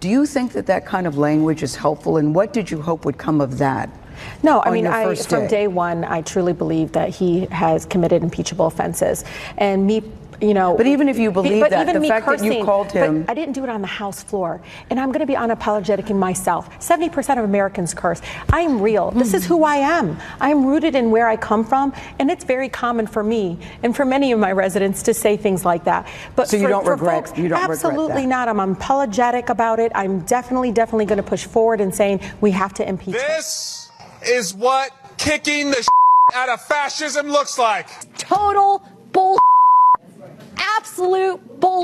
Do you think that that kind of language is helpful, and what did you hope would come of that? No, I mean, from day one, I truly believe that he has committed impeachable offenses. And me, you know. But even if you believe that, the fact that you called him. But I didn't do it on the House floor. And I'm going to be unapologetic in myself. 70% of Americans curse. I'm real. This is who I am. I'm rooted in where I come from. And it's very common for me and for many of my residents to say things like that. But so you don't regret folks, absolutely not. I'm unapologetic about it. I'm definitely going to push forward and saying we have to impeach him. This is what kicking the out of fascism looks like. Total bull. Absolute bull.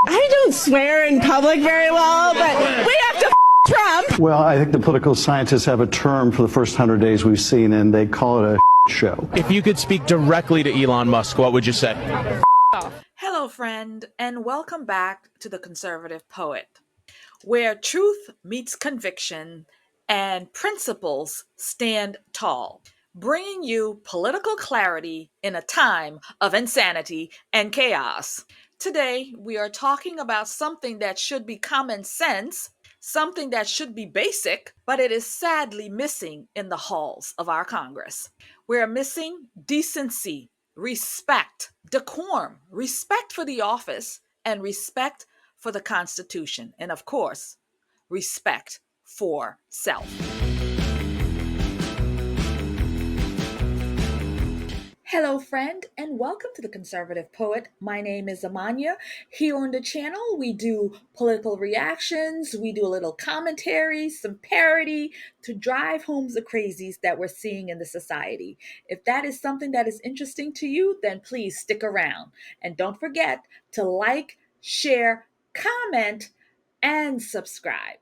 I don't swear in public very well, but we have to Trump. Well, I think the political scientists have a term for the first 100 days we've seen, and they call it a show. If you could speak directly to Elon Musk, what would you say? Hello, friend, and welcome back to The Conservative Poet, where truth meets conviction and principles stand tall, bringing you political clarity in a time of insanity and chaos. Today, we are talking about something that should be common sense, something that should be basic, but it is sadly missing in the halls of our Congress. We're missing decency, respect, decorum, respect for the office, and respect for the Constitution, and of course, respect for self. Hello, friend, and welcome to The Conservative Poet. My name is Amania. Here on the channel, we do political reactions, we do a little commentary, some parody to drive home the crazies that we're seeing in the society. If that is something that is interesting to you, then please stick around. And don't forget to like, share, comment, and subscribe.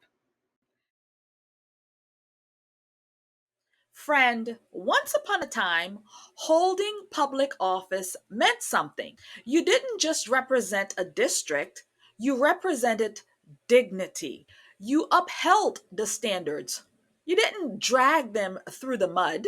Friend, once upon a time, holding public office meant something. You didn't just represent a district, you represented dignity. You upheld the standards. You didn't drag them through the mud.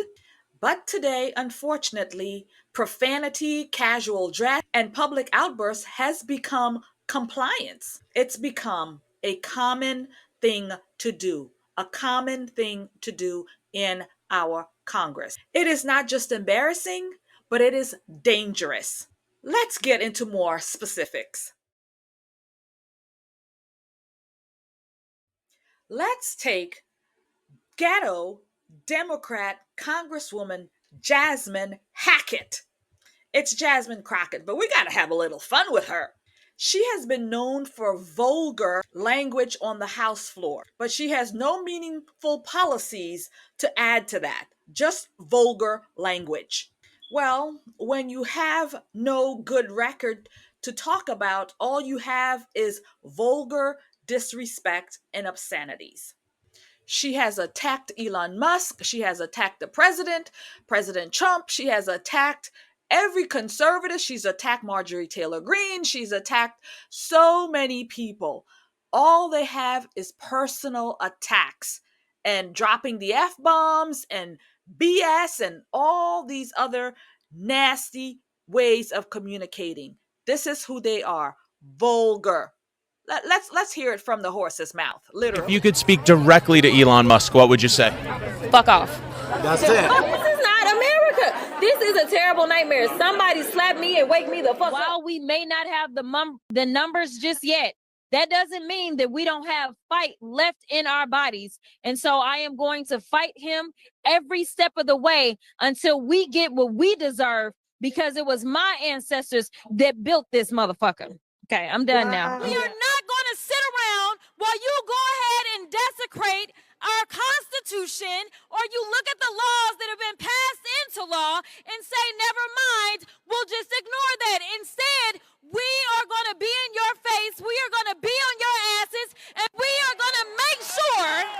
But today, unfortunately, profanity, casual dress, and public outbursts has become compliance. It's become a common thing to do, in our Congress. It is not just embarrassing, but it is dangerous. Let's get into more specifics. Let's take ghetto Democrat Congresswoman Jasmine Hackett. It's Jasmine Crockett, but we gotta have a little fun with her. She has been known for vulgar language on the House floor, but she has no meaningful policies to add to that, just vulgar language. Well, when you have no good record to talk about, all you have is vulgar disrespect and obscenities. She has attacked Elon Musk. She has attacked the president, President Trump. She has attacked every conservative. She's attacked Marjorie Taylor Greene. She's attacked so many people. All they have is personal attacks and dropping the F-bombs and BS and all these other nasty ways of communicating. This is who they are. Vulgar. Let's hear it from the horse's mouth, literally. If you could speak directly to Elon Musk, what would you say? Fuck off. That's it. This is not America. This is a terrible nightmare. Somebody slap me and wake me the fuck up. While we may not have the numbers just yet, that doesn't mean that we don't have fight left in our bodies. And so I am going to fight him every step of the way until we get what we deserve, because it was my ancestors that built this motherfucker. Okay, I'm done now. We are not going to sit around while you go ahead and desecrate our Constitution, or you look at the laws that have been passed into law and say, never mind, we'll just ignore that. Instead, we are going to be in your face, we are going to be on your asses, and we are going to make sure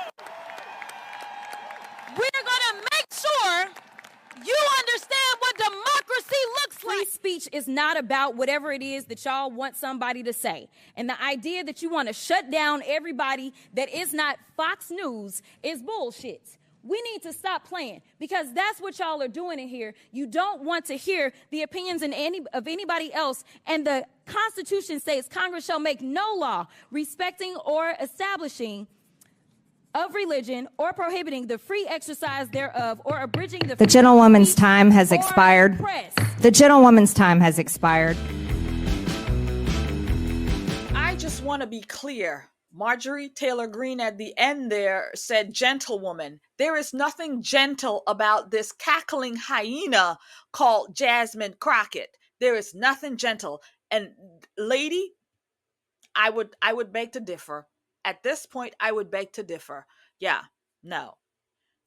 you understand what democracy looks like. Free speech is not about whatever it is that y'all want somebody to say. And the idea that you want to shut down everybody that is not Fox News is bullshit. we need to stop playing, because that's what y'all are doing in here. You don't want to hear the opinions of anybody else. And the Constitution states Congress shall make no law respecting or establishing of religion or prohibiting the free exercise thereof or abridging the gentlewoman's time has expired. Press. The gentlewoman's time has expired. I just want to be clear. Marjorie Taylor Greene at the end there said gentlewoman. There is nothing gentle about this cackling hyena called Jasmine Crockett. There is nothing gentle. And lady, I would beg to differ. At this point, I would beg to differ. Yeah, no.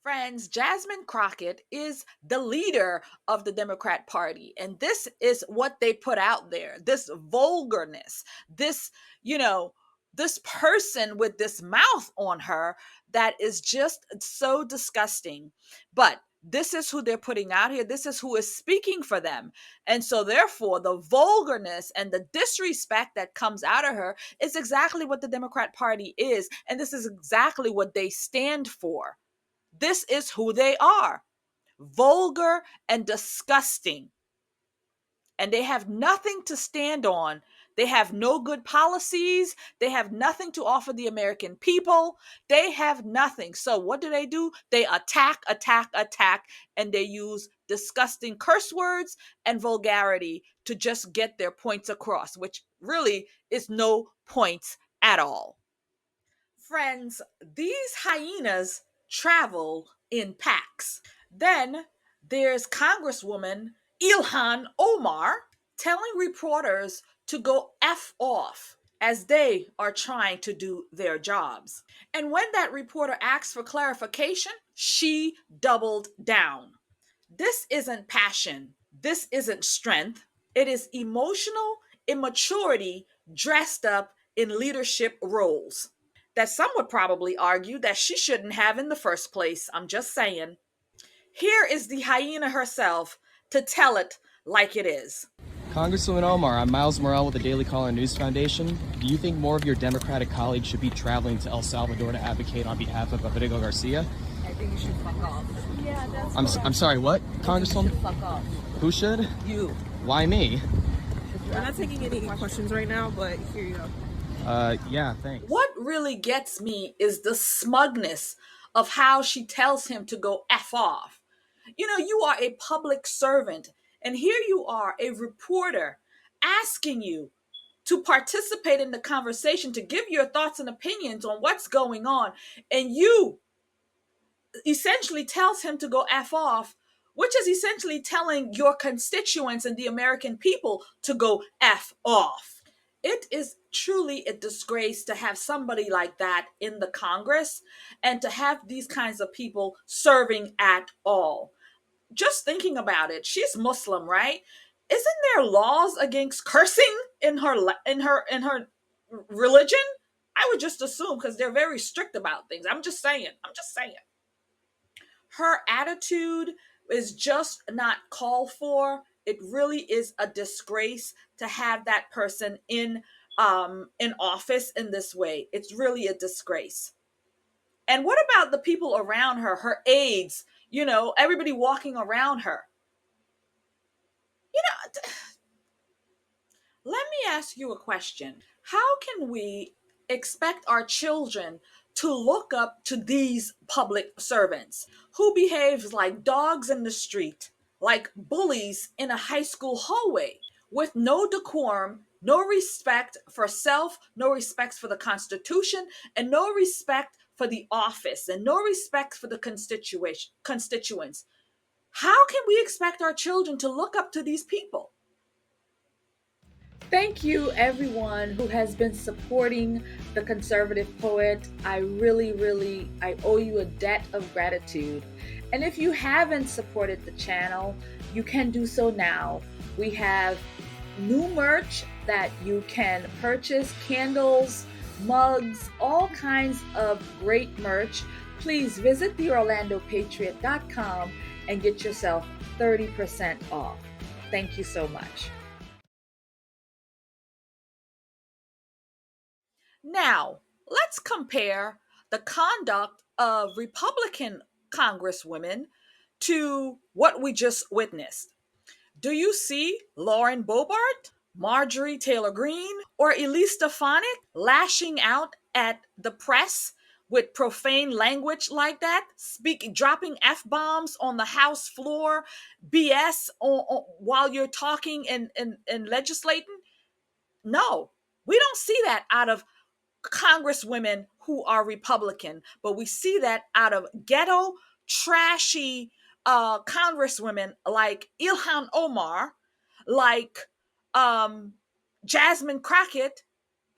Friends, Jasmine Crockett is the leader of the Democrat Party. And this is what they put out there. This vulgarness, this, this person with this mouth on her that is just so disgusting. But this is who they're putting out here. This is who is speaking for them. And so therefore, the vulgarness and the disrespect that comes out of her is exactly what the Democrat Party is. And this is exactly what they stand for. This is who they are. Vulgar and disgusting. And they have nothing to stand on. They have no good policies. They have nothing to offer the American people. They have nothing. So what do? They attack, and they use disgusting curse words and vulgarity to just get their points across, which really is no points at all. Friends, these hyenas travel in packs. Then there's Congresswoman Ilhan Omar telling reporters to go F off as they are trying to do their jobs. And when that reporter asked for clarification, she doubled down. This isn't passion. This isn't strength. It is emotional immaturity dressed up in leadership roles that some would probably argue that she shouldn't have in the first place. I'm just saying. Here is the hyena herself to tell it like it is. Congresswoman Omar, I'm Miles Morrell with the Daily Caller News Foundation. Do you think more of your Democratic colleagues should be traveling to El Salvador to advocate on behalf of Federico Garcia? I think you should fuck off. Yeah, that's I'm sorry, what? Congresswoman? Fuck off. Who should? You. Why me? We're not taking any questions right now, but here you go. Yeah, thanks. What really gets me is the smugness of how she tells him to go F off. You are a public servant, and here you are, a reporter, asking you to participate in the conversation, to give your thoughts and opinions on what's going on, and you essentially tells him to go F off, which is essentially telling your constituents and the American people to go F off. It is truly a disgrace to have somebody like that in the Congress and to have these kinds of people serving at all. Just thinking about it, she's Muslim, right? Isn't there laws against cursing in her religion? I would just assume, because they're very strict about things. I'm just saying. Her attitude is just not called for. It really is a disgrace to have that person in office in this way. It's really a disgrace. And what about the people around her, her aides, everybody walking around her? Let me ask you a question. How can we expect our children to look up to these public servants who behaves like dogs in the street, like bullies in a high school hallway, with no decorum, no respect for self, no respect for the Constitution, and no respect for the office, and no respect for the constituents? How can we expect our children to look up to these people? Thank you, everyone who has been supporting the conservative poet. I owe you a debt of gratitude. And if you haven't supported the channel, you can do so now. We have new merch that you can purchase, candles, mugs, all kinds of great merch. Please visit theorlandopatriot.com and get yourself 30% off. Thank you so much. Now, let's compare the conduct of Republican congresswomen to what we just witnessed. Do you see Lauren Boebert, Marjorie Taylor Greene, or Elise Stefanik lashing out at the press with profane language like that, dropping F-bombs on the House floor, BS while you're talking and legislating? No, we don't see that out of congresswomen who are Republican, but we see that out of ghetto, trashy congresswomen like Ilhan Omar, like Jasmine Crockett,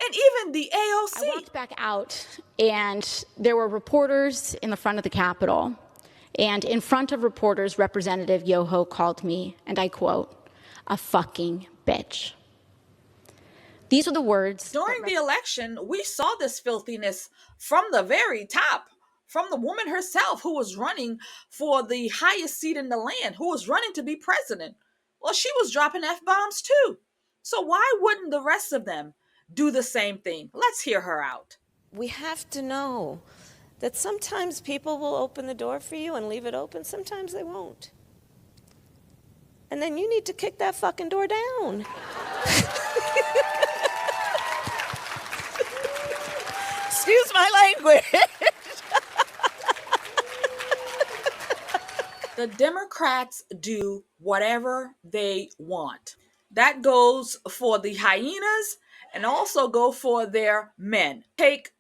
and even the AOC. I walked back out, and there were reporters in the front of the Capitol. And in front of reporters, Representative Yoho called me, and I quote, a fucking bitch. These are the words. During the election, we saw this filthiness from the very top, from the woman herself who was running for the highest seat in the land, who was running to be president. Well, she was dropping F-bombs too. So why wouldn't the rest of them do the same thing? Let's hear her out. We have to know that sometimes people will open the door for you and leave it open. Sometimes they won't. And then you need to kick that fucking door down. Excuse my language. The Democrats do whatever they want. That goes for the hyenas and also go for their men. Take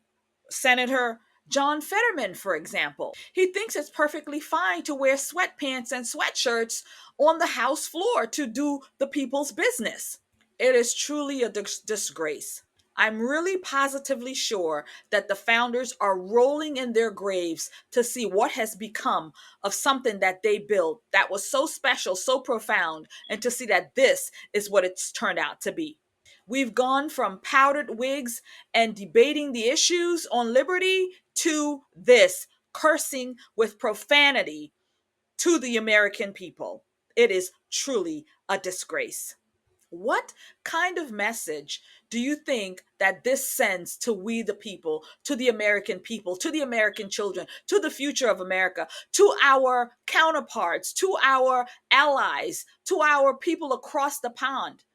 Senator John Fetterman, for example. He thinks it's perfectly fine to wear sweatpants and sweatshirts on the House floor to do the people's business. It is truly a disgrace. I'm really positively sure that the founders are rolling in their graves to see what has become of something that they built that was so special, so profound, and to see that this is what it's turned out to be. We've gone from powdered wigs and debating the issues on liberty to this, cursing with profanity to the American people. It is truly a disgrace. What kind of message do you think that this sends to we the people, to the American people, to the American children, to the future of America, to our counterparts, to our allies, to our people across the pond?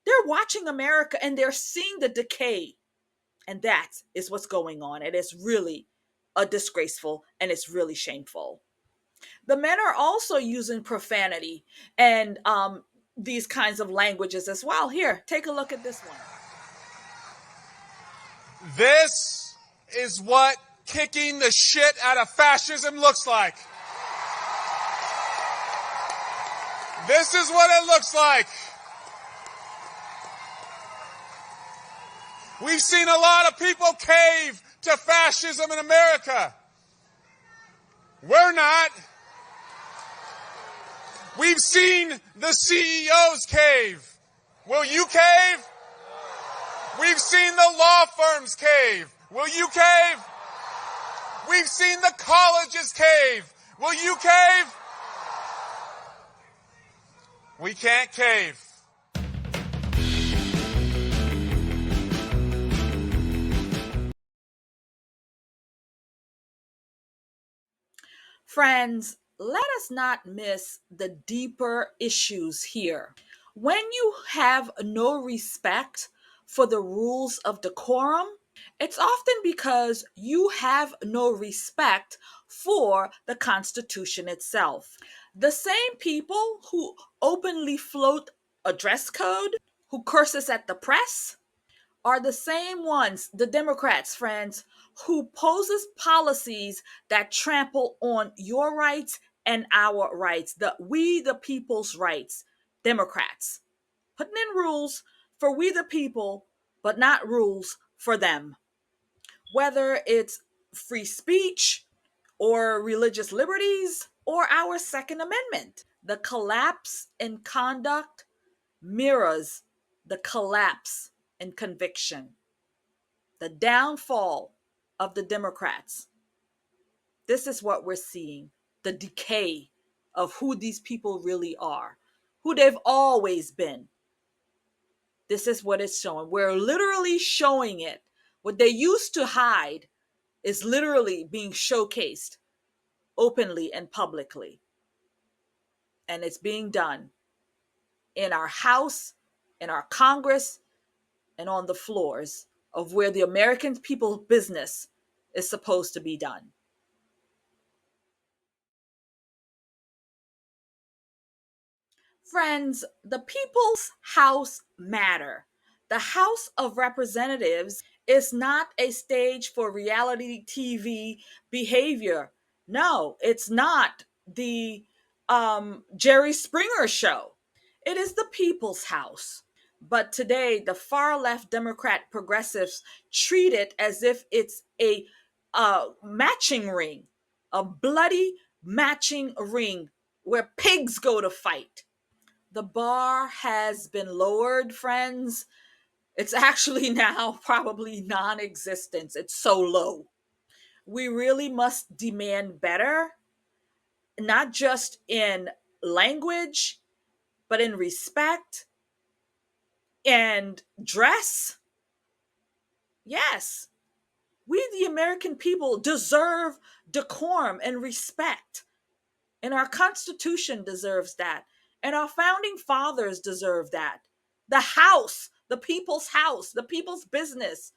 They're watching America and they're seeing the decay. And that is what's going on. It is really a disgraceful and it's really shameful. The men are also using profanity and these kinds of languages as well. Here, take a look at this one. This is what kicking the shit out of fascism looks like. This is what it looks like. We've seen a lot of people cave to fascism in America. We're not. We've seen the CEOs cave. Will you cave? We've seen the law firms cave. Will you cave? We've seen the colleges cave. Will you cave? We can't cave. Friends, let us not miss the deeper issues here. When you have no respect for the rules of decorum, it's often because you have no respect for the Constitution itself. The same people who openly float a dress code, who curses at the press, are the same ones, the Democrats, friends, who poses policies that trample on your rights and our rights, we the people's rights. Democrats putting in rules for we the people, but not rules for them. Whether it's free speech or religious liberties or our Second Amendment, the collapse in conduct mirrors the collapse in conviction. The downfall of the Democrats. This is what we're seeing, the decay of who these people really are, who they've always been. This is what it's showing. We're literally showing it. What they used to hide is literally being showcased openly and publicly. And it's being done in our House, in our Congress, and on the floors of where the American people's business is supposed to be done. Friends, the people's house matter. The House of Representatives is not a stage for reality TV behavior. No, it's not the Jerry Springer show. It is the people's house. But today, the far left Democrat progressives treat it as if it's a matching ring, a bloody matching ring where pigs go to fight. The bar has been lowered, friends. It's actually now probably non existent. It's so low. We really must demand better, not just in language, but in respect and dress. Yes, we, the American people, deserve decorum and respect. And our Constitution deserves that. And our founding fathers deserve that. The house, the people's business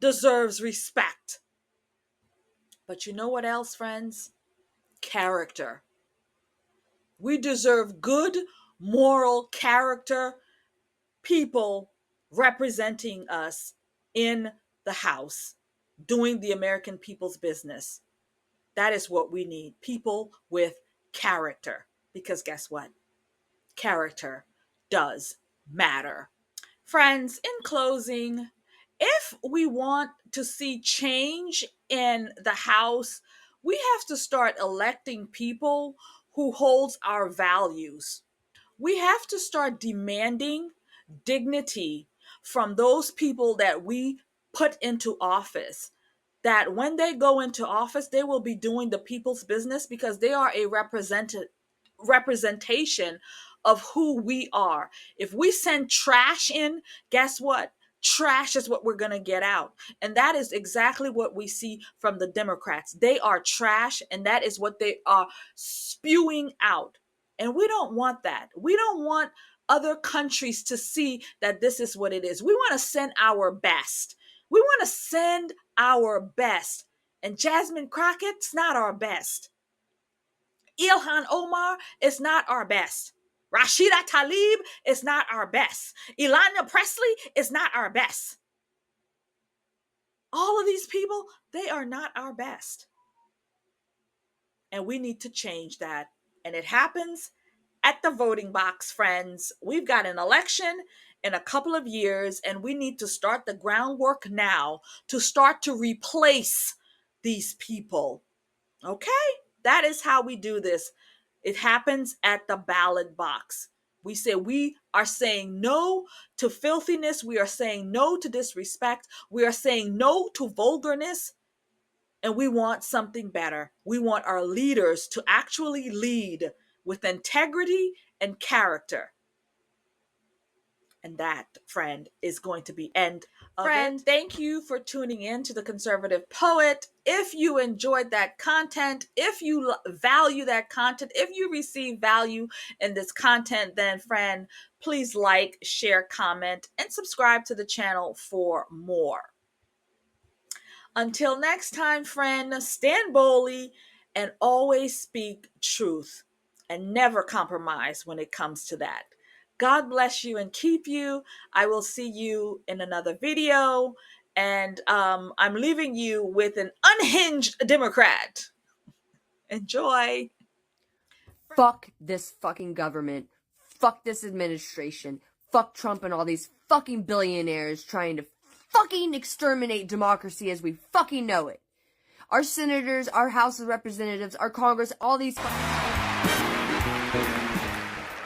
deserves respect. But you know what else, friends? Character. We deserve good, moral character people representing us in the House, doing the American people's business. That is what we need. People with character. Because guess what? Character does matter. Friends, in closing, if we want to see change in the House, we have to start electing people who holds our values. We have to start demanding dignity from those people that we put into office. That when they go into office, they will be doing the people's business because they are a representation of who we are. If we send trash in, guess what? Trash is what we're going to get out. And that is exactly what we see from the Democrats. They are trash, and that is what they are spewing out. And we don't want that. We don't want other countries to see that this is what it is. We want to send our best. We want to send our best. And Jasmine Crockett's not our best. Ilhan Omar is not our best. Rashida Tlaib is not our best. Ilana Presley is not our best. All of these people, they are not our best. And we need to change that. And it happens at the voting box, friends. We've got an election in a couple of years, and we need to start the groundwork now to start to replace these people. Okay? That is how we do this. It happens at the ballot box. We say we are saying no to filthiness. We are saying no to disrespect. We are saying no to vulgarness. And we want something better. We want our leaders to actually lead with integrity and character. And that, friend, is going to be end of friend, it. Thank you for tuning in to The Conservative Poet. If you enjoyed that content, if you value that content, if you receive value in this content, then friend, please like, share, comment, and subscribe to the channel for more. Until next time, friend, stand boldly and always speak truth and never compromise when it comes to that. God bless you and keep you. I will see you in another video. And I'm leaving you with an unhinged Democrat. Enjoy. Fuck this fucking government. Fuck this administration. Fuck Trump and all these fucking billionaires trying to fucking exterminate democracy as we fucking know it. Our senators, our House of Representatives, our Congress, all these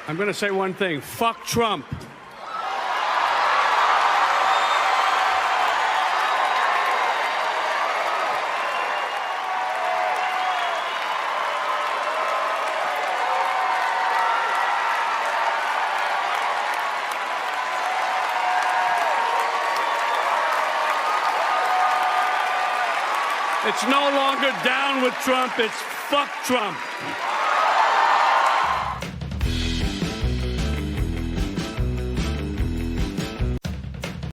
I'm going to say one thing. Fuck Trump. It's no longer down with Trump, it's fuck Trump.